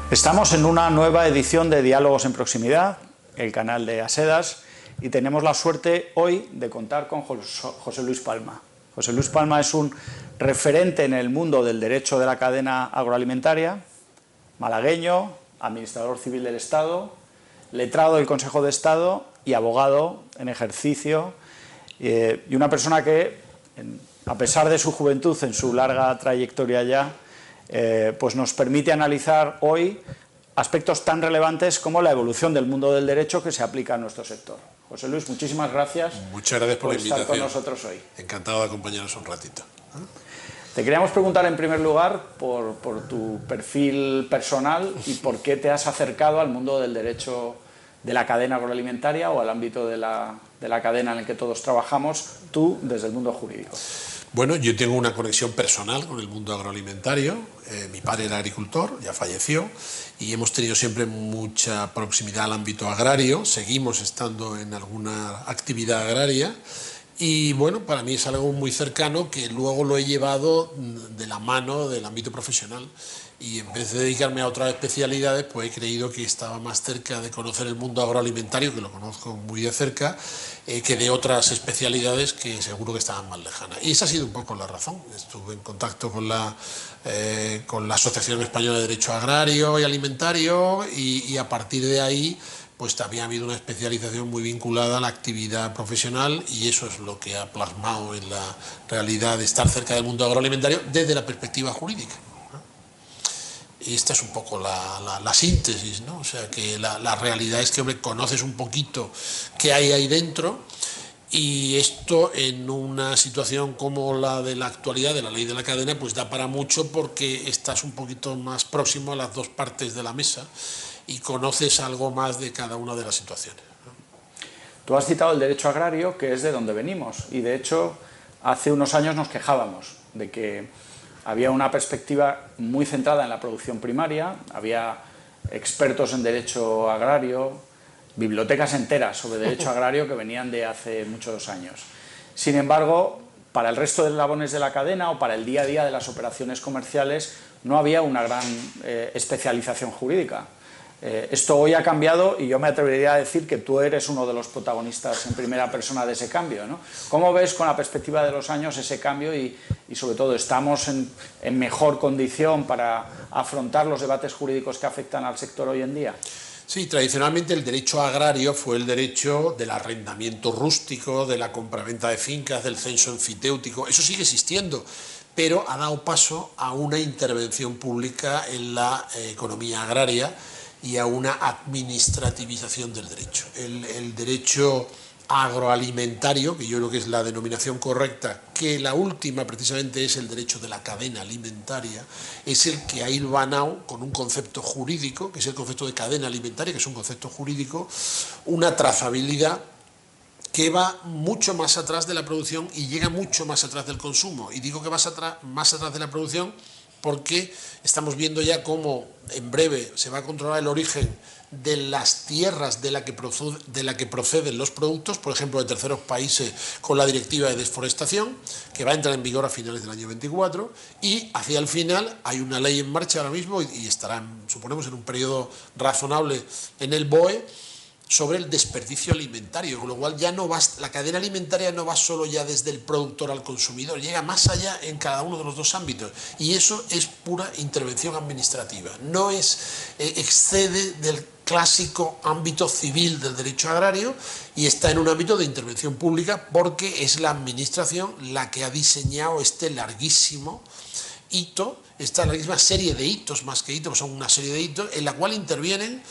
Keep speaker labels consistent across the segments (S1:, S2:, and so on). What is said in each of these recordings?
S1: Estamos en una nueva edición de Diálogos en Proximidad, el canal de Asedas, y tenemos la suerte hoy de contar con José Luis Palma. José Luis Palma es un referente en el mundo del derecho de la cadena agroalimentaria, malagueño, administrador civil del Estado, letrado del Consejo de Estado y abogado en ejercicio, y una persona que, a pesar de su juventud, en su larga trayectoria ya, pues nos permite analizar hoy aspectos tan relevantes como la evolución del mundo del derecho que se aplica a nuestro sector. José Luis, muchísimas gracias.
S2: Muchas gracias por la invitación.
S1: Estar con nosotros hoy.
S2: Encantado de acompañaros un ratito.
S1: Te queríamos preguntar en primer lugar por tu perfil personal y por qué te has acercado al mundo del derecho de la cadena agroalimentaria o al ámbito de la cadena en el que todos trabajamos, tú desde el mundo jurídico.
S2: Bueno, yo tengo una conexión personal con el mundo agroalimentario. Mi padre era agricultor, ya falleció, y hemos tenido siempre mucha proximidad al ámbito agrario. Seguimos estando en alguna actividad agraria y, bueno, para mí es algo muy cercano que luego lo he llevado de la mano del ámbito profesional. Y en vez de dedicarme a otras especialidades, pues he creído que estaba más cerca de conocer el mundo agroalimentario, que lo conozco muy de cerca, que de otras especialidades que seguro que estaban más lejanas. Y esa ha sido un poco la razón. Estuve en contacto con la Asociación Española de Derecho Agrario y Alimentario y a partir de ahí pues también ha habido una especialización muy vinculada a la actividad profesional y eso es lo que ha plasmado en la realidad de estar cerca del mundo agroalimentario desde la perspectiva jurídica. Y esta es un poco la síntesis, ¿no? O sea, que la realidad es que, hombre, conoces un poquito qué hay ahí dentro y esto en una situación como la de la actualidad, de la ley de la cadena, pues da para mucho porque estás un poquito más próximo a las dos partes de la mesa y conoces algo más de cada una de las situaciones.
S1: Tú has citado el derecho agrario, que es de donde venimos, y de hecho hace unos años nos quejábamos de que había una perspectiva muy centrada en la producción primaria, había expertos en derecho agrario, bibliotecas enteras sobre derecho agrario que venían de hace muchos años. Sin embargo, para el resto de eslabones de la cadena o para el día a día de las operaciones comerciales no había una gran especialización jurídica. Esto hoy ha cambiado y yo me atrevería a decir que tú eres uno de los protagonistas en primera persona de ese cambio, ¿no? ¿Cómo ves con la perspectiva de los años ese cambio y sobre todo estamos en mejor condición para afrontar los debates jurídicos que afectan al sector hoy en día?
S2: Sí, tradicionalmente el derecho agrario fue el derecho del arrendamiento rústico, de la compraventa de fincas, del censo enfiteutíco. Eso sigue existiendo, pero ha dado paso a una intervención pública en la economía agraria y a una administrativización del derecho. El derecho agroalimentario, que yo creo que es la denominación correcta, que la última precisamente es el derecho de la cadena alimentaria, es el que ha hilvanado con un concepto jurídico, que es el concepto de cadena alimentaria, que es un concepto jurídico, una trazabilidad que va mucho más atrás de la producción y llega mucho más atrás del consumo. Y digo que va más atrás de la producción porque estamos viendo ya cómo en breve se va a controlar el origen de las tierras de la que proceden los productos, por ejemplo, de terceros países con la directiva de desforestación, que va a entrar en vigor a finales del año 24, y hacia el final hay una ley en marcha ahora mismo y estará, suponemos, en un periodo razonable en el BOE, sobre el desperdicio alimentario, con lo cual ya no va, la cadena alimentaria no va solo ya desde el productor al consumidor, llega más allá en cada uno de los dos ámbitos y eso es pura intervención administrativa, no excede del clásico ámbito civil del derecho agrario y está en un ámbito de intervención pública porque es la administración la que ha diseñado este larguísimo hito, esta larguísima serie de hitos, más que hitos, son una serie de hitos en la cual intervienen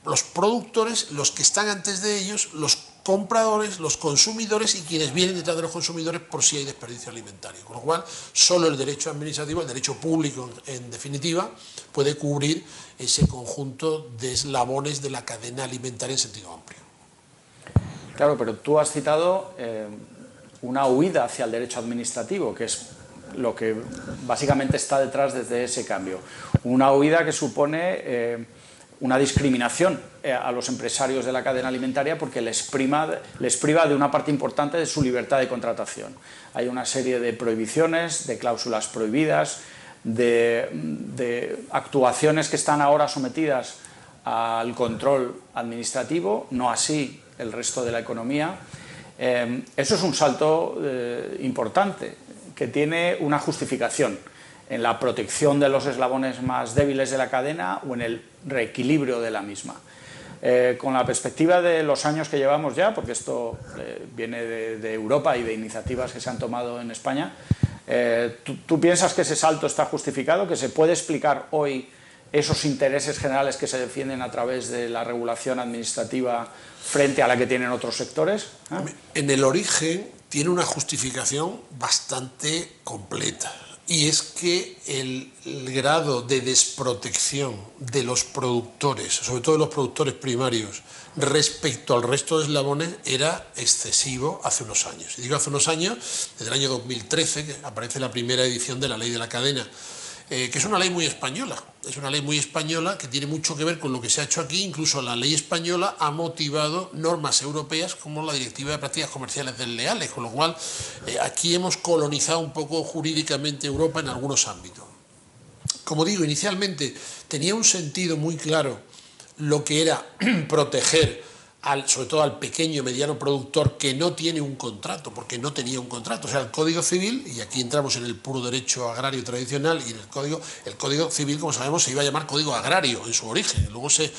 S2: los productores, los que están antes de ellos, los compradores, los consumidores y quienes vienen detrás de los consumidores por si hay desperdicio alimentario. Con lo cual, solo el derecho administrativo, el derecho público en definitiva, puede cubrir ese conjunto de eslabones de la cadena alimentaria en sentido amplio.
S1: Claro, pero tú has citado una huida hacia el derecho administrativo, que es lo que básicamente está detrás de ese cambio. Una huida que supone una discriminación a los empresarios de la cadena alimentaria porque les priva de una parte importante de su libertad de contratación. Hay una serie de prohibiciones, de cláusulas prohibidas, de actuaciones que están ahora sometidas al control administrativo, no así el resto de la economía. Eso es un salto importante, que tiene una justificación en la protección de los eslabones más débiles de la cadena o en el reequilibrio de la misma. Con la perspectiva de los años que llevamos ya, porque esto viene de Europa y de iniciativas que se han tomado en España, ¿tú piensas que ese salto está justificado, que se puede explicar hoy esos intereses generales que se defienden a través de la regulación administrativa frente a la que tienen otros sectores?
S2: En el origen tiene una justificación bastante completa, y es que el grado de desprotección de los productores, sobre todo de los productores primarios, respecto al resto de eslabones era excesivo hace unos años. Y digo hace unos años, desde el año 2013, que aparece la primera edición de la Ley de la Cadena, que es una ley muy española. Es una ley muy española que tiene mucho que ver con lo que se ha hecho aquí. Incluso la ley española ha motivado normas europeas como la Directiva de Prácticas Comerciales Desleales, con lo cual aquí hemos colonizado un poco jurídicamente Europa en algunos ámbitos. Como digo, inicialmente tenía un sentido muy claro lo que era proteger sobre todo al pequeño y mediano productor que no tiene un contrato, porque no tenía un contrato. O sea, el Código Civil, y aquí entramos en el puro derecho agrario tradicional, y en el Código Civil, como sabemos, se iba a llamar Código Agrario en su origen. Luego se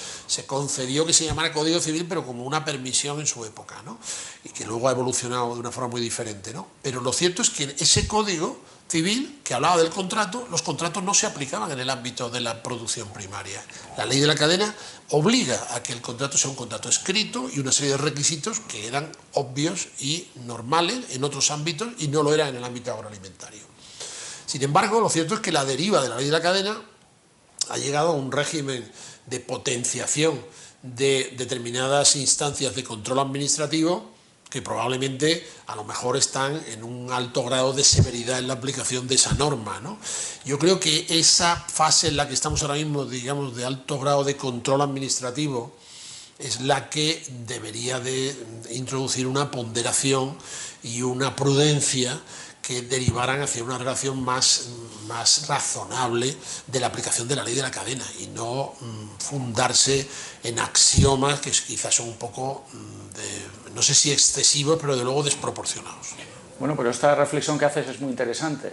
S2: concedió que se llamara Código Civil, pero como una permisión en su época, ¿no? Y que luego ha evolucionado de una forma muy diferente, ¿no? Pero lo cierto es que ese Código Civil, que hablaba del contrato, los contratos no se aplicaban en el ámbito de la producción primaria. La Ley de la Cadena obliga a que el contrato sea un contrato escrito y una serie de requisitos que eran obvios y normales en otros ámbitos y no lo eran en el ámbito agroalimentario. Sin embargo, lo cierto es que la deriva de la Ley de la Cadena ha llegado a un régimen de potenciación de determinadas instancias de control administrativo que probablemente a lo mejor están en un alto grado de severidad en la aplicación de esa norma, ¿no? Yo creo que esa fase en la que estamos ahora mismo, digamos, de alto grado de control administrativo, es la que debería de introducir una ponderación y una prudencia que derivaran hacia una relación más razonable de la aplicación de la Ley de la Cadena y no fundarse en axiomas que quizás son un poco, no sé si excesivos, pero de luego desproporcionados.
S1: Bueno, pero esta reflexión que haces es muy interesante.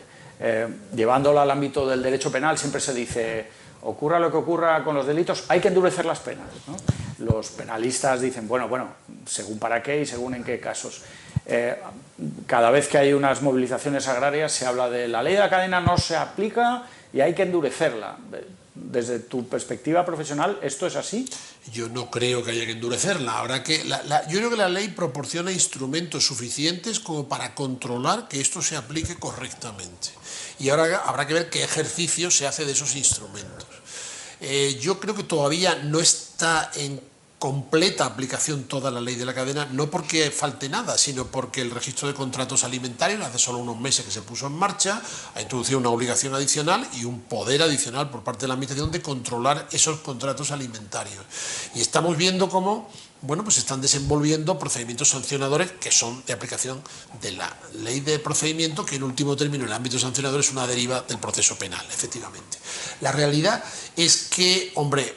S1: Llevándola al ámbito del derecho penal siempre se dice, ocurra lo que ocurra con los delitos, hay que endurecer las penas, ¿no? Los penalistas dicen, bueno, según para qué y según en qué casos. Cada vez que hay unas movilizaciones agrarias se habla de la Ley de la Cadena no se aplica y hay que endurecerla. Desde tu perspectiva profesional, ¿esto es así?
S2: Yo no creo que haya que endurecerla. Yo creo que la ley proporciona instrumentos suficientes como para controlar que esto se aplique correctamente. Y ahora habrá que ver qué ejercicio se hace de esos instrumentos. Yo creo que todavía no está en completa aplicación toda la Ley de la Cadena, no porque falte nada, sino porque el registro de contratos alimentarios, hace solo unos meses que se puso en marcha, ha introducido una obligación adicional y un poder adicional por parte de la Administración de controlar esos contratos alimentarios. Y estamos viendo cómo, bueno, pues se están desenvolviendo procedimientos sancionadores que son de aplicación de la Ley de Procedimiento, que en último término en el ámbito sancionador es una deriva del proceso penal, efectivamente. La realidad es que, hombre,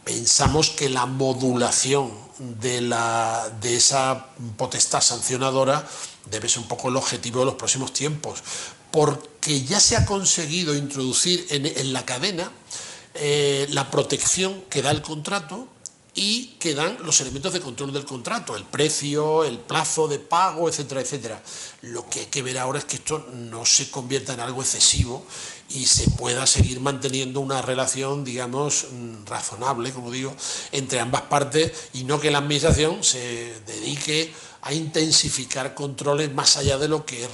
S2: pensamos que la modulación de esa potestad sancionadora debe ser un poco el objetivo de los próximos tiempos, porque ya se ha conseguido introducir en la cadena la protección que da el contrato y que dan los elementos de control del contrato, el precio, el plazo de pago, etcétera, etcétera. Lo que hay que ver ahora es que esto no se convierta en algo excesivo y se pueda seguir manteniendo una relación, digamos, razonable, como digo, entre ambas partes, y no que la Administración se dedique a intensificar controles más allá de lo que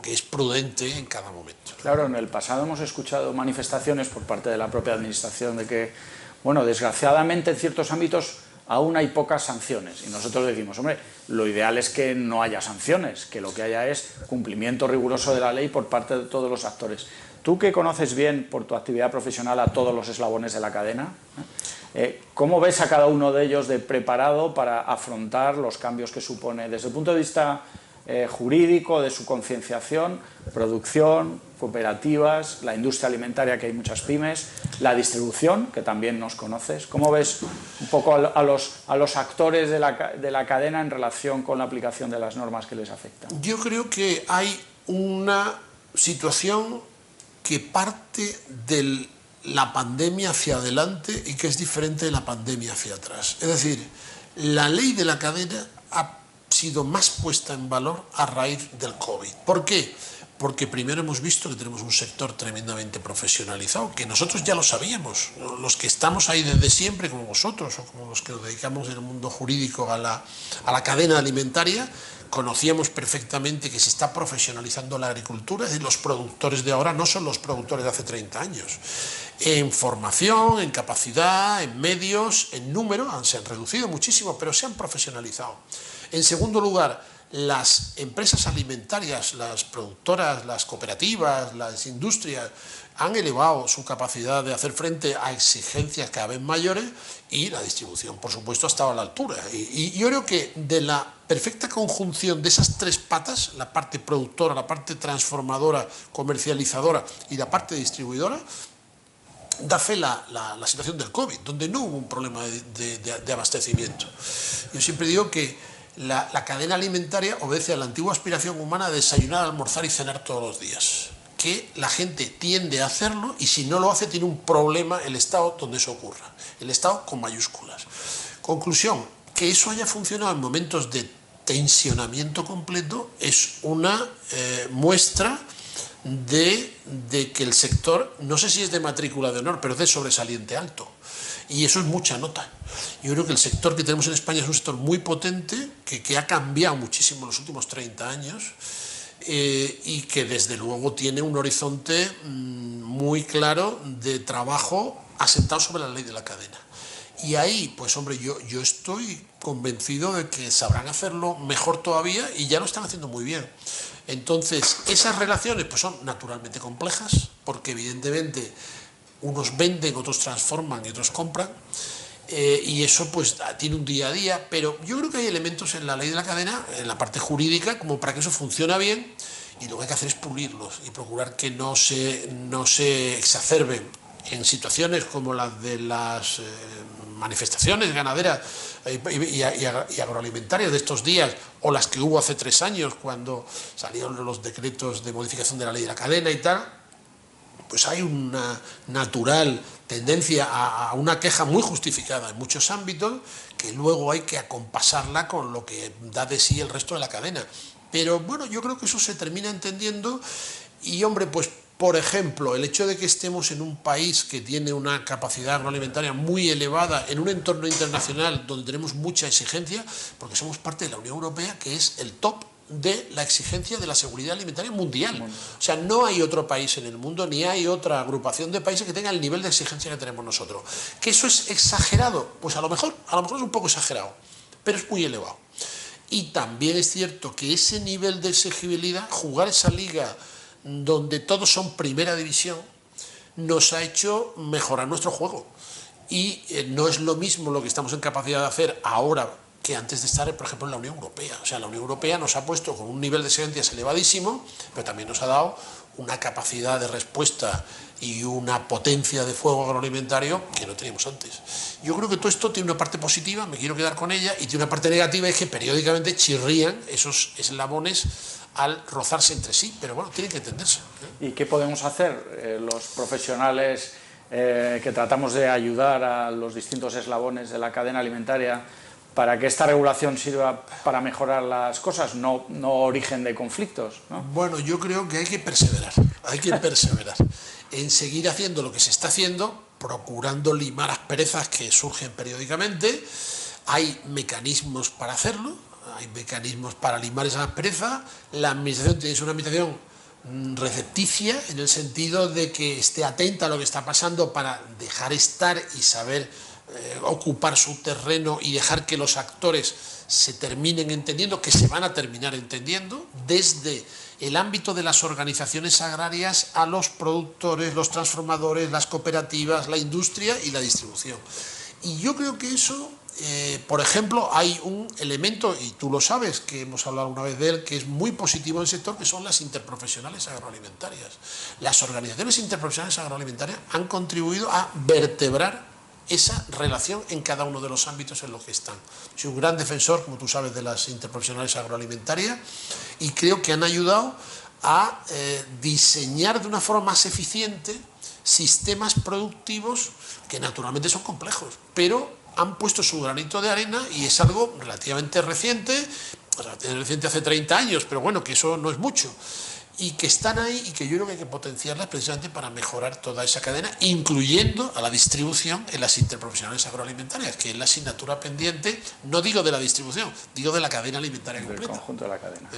S2: es prudente en cada momento.
S1: Claro, en el pasado hemos escuchado manifestaciones por parte de la propia Administración de que, bueno, desgraciadamente en ciertos ámbitos aún hay pocas sanciones y nosotros decimos, hombre, lo ideal es que no haya sanciones, que lo que haya es cumplimiento riguroso de la ley por parte de todos los actores. Tú que conoces bien por tu actividad profesional a todos los eslabones de la cadena, ¿cómo ves a cada uno de ellos de preparado para afrontar los cambios que supone desde el punto de vista jurídico, de su concienciación, producción, cooperativas, la industria alimentaria, que hay muchas pymes, la distribución, que también nos conoces. ¿Cómo ves un poco a los actores de la cadena en relación con la aplicación de las normas que les afectan?
S2: Yo creo que hay una situación que parte de la pandemia hacia adelante y que es diferente de la pandemia hacia atrás. Es decir, la ley de la cadena ha sido más puesta en valor a raíz del COVID. ¿Por qué? Porque primero hemos visto que tenemos un sector tremendamente profesionalizado, que nosotros ya lo sabíamos, los que estamos ahí desde siempre, como vosotros, o como los que nos dedicamos en el mundo jurídico a la cadena alimentaria, conocíamos perfectamente que se está profesionalizando la agricultura, es decir, los productores de ahora no son los productores de hace 30 años. En formación, en capacidad, en medios, en número, se han reducido muchísimo, pero se han profesionalizado. En segundo lugar, las empresas alimentarias, las productoras, las cooperativas, las industrias han elevado su capacidad de hacer frente a exigencias cada vez mayores y la distribución, por supuesto, ha estado a la altura. Y yo creo que de la perfecta conjunción de esas tres patas, la parte productora, la parte transformadora, comercializadora y la parte distribuidora, da fe la situación del COVID, donde no hubo un problema de abastecimiento. Yo siempre digo que la cadena alimentaria obedece a la antigua aspiración humana de desayunar, almorzar y cenar todos los días, que la gente tiende a hacerlo y si no lo hace tiene un problema el Estado donde eso ocurra, el Estado con mayúsculas. Conclusión, que eso haya funcionado en momentos de tensionamiento completo es una muestra de que el sector, no sé si es de matrícula de honor, pero es de sobresaliente alto. Y eso es mucha nota. Yo creo que el sector que tenemos en España es un sector muy potente, que ha cambiado muchísimo en los últimos 30 años y que desde luego tiene un horizonte muy claro de trabajo asentado sobre la ley de la cadena. Y ahí, pues hombre, yo estoy convencido de que sabrán hacerlo mejor todavía y ya lo están haciendo muy bien. Entonces, esas relaciones pues son naturalmente complejas, porque evidentemente unos venden, otros transforman y otros compran, y eso pues tiene un día a día, pero yo creo que hay elementos en la ley de la cadena, en la parte jurídica, como para que eso funcione bien, y lo que hay que hacer es pulirlos y procurar que no se exacerben en situaciones como las de las manifestaciones ganaderas y agroalimentarias de estos días, o las que hubo hace 3 años cuando salieron los decretos de modificación de la ley de la cadena y tal. Pues hay una natural tendencia a una queja muy justificada en muchos ámbitos, que luego hay que acompasarla con lo que da de sí el resto de la cadena. Pero bueno, yo creo que eso se termina entendiendo y hombre, pues por ejemplo, el hecho de que estemos en un país que tiene una capacidad agroalimentaria muy elevada, en un entorno internacional donde tenemos mucha exigencia, porque somos parte de la Unión Europea, que es el top de la exigencia de la seguridad alimentaria mundial. O sea, no hay otro país en el mundo, ni hay otra agrupación de países que tenga el nivel de exigencia que tenemos nosotros. ¿Que eso es exagerado? Pues a lo mejor es un poco exagerado, pero es muy elevado. Y también es cierto que ese nivel de exigibilidad, jugar esa liga donde todos son primera división, nos ha hecho mejorar nuestro juego. Y no es lo mismo lo que estamos en capacidad de hacer ahora que antes de estar, por ejemplo, en la Unión Europea. O sea, la Unión Europea nos ha puesto con un nivel de exigencias elevadísimo, pero también nos ha dado una capacidad de respuesta y una potencia de fuego agroalimentario que no teníamos antes. Yo creo que todo esto tiene una parte positiva, me quiero quedar con ella, y tiene una parte negativa, es que periódicamente chirrían esos eslabones al rozarse entre sí, pero bueno, tienen que entenderse.
S1: ¿Y qué podemos hacer los profesionales que tratamos de ayudar a los distintos eslabones de la cadena alimentaria para que esta regulación sirva para mejorar las cosas, no origen de conflictos, ¿no?
S2: Bueno, yo creo que hay que perseverar en seguir haciendo lo que se está haciendo, procurando limar asperezas que surgen periódicamente. Hay mecanismos para hacerlo, hay mecanismos para limar esas asperezas. La administración tiene una administración recepticia, en el sentido de que esté atenta a lo que está pasando para dejar estar y saber ocupar su terreno y dejar que los actores se terminen entendiendo, que se van a terminar entendiendo, desde el ámbito de las organizaciones agrarias a los productores, los transformadores, las cooperativas, la industria y la distribución. Y yo creo que eso por ejemplo, hay un elemento, y tú lo sabes, que hemos hablado una vez de él, que es muy positivo en el sector, que son las interprofesionales agroalimentarias. Las organizaciones interprofesionales agroalimentarias han contribuido a vertebrar esa relación en cada uno de los ámbitos en los que están. Soy un gran defensor, como tú sabes, de las interprofesionales agroalimentarias, y creo que han ayudado a diseñar de una forma más eficiente sistemas productivos que naturalmente son complejos, pero han puesto su granito de arena, y es algo relativamente reciente hace 30 años, pero bueno, que eso no es mucho, y que están ahí y que yo creo que hay que potenciarlas precisamente para mejorar toda esa cadena, incluyendo a la distribución en las interprofesionales agroalimentarias, que es la asignatura pendiente, no digo de la distribución, digo de la cadena alimentaria completa.
S1: Del conjunto de la cadena.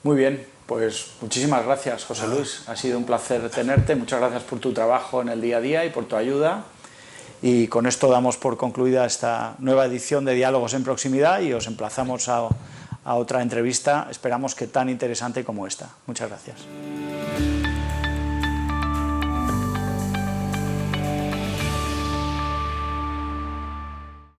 S1: Muy bien, pues muchísimas gracias, José Luis. Ha sido un placer tenerte. Muchas gracias por tu trabajo en el día a día y por tu ayuda. Y con esto damos por concluida esta nueva edición de Diálogos en Proximidad y os emplazamos a otra entrevista, esperamos que tan interesante como esta. Muchas gracias.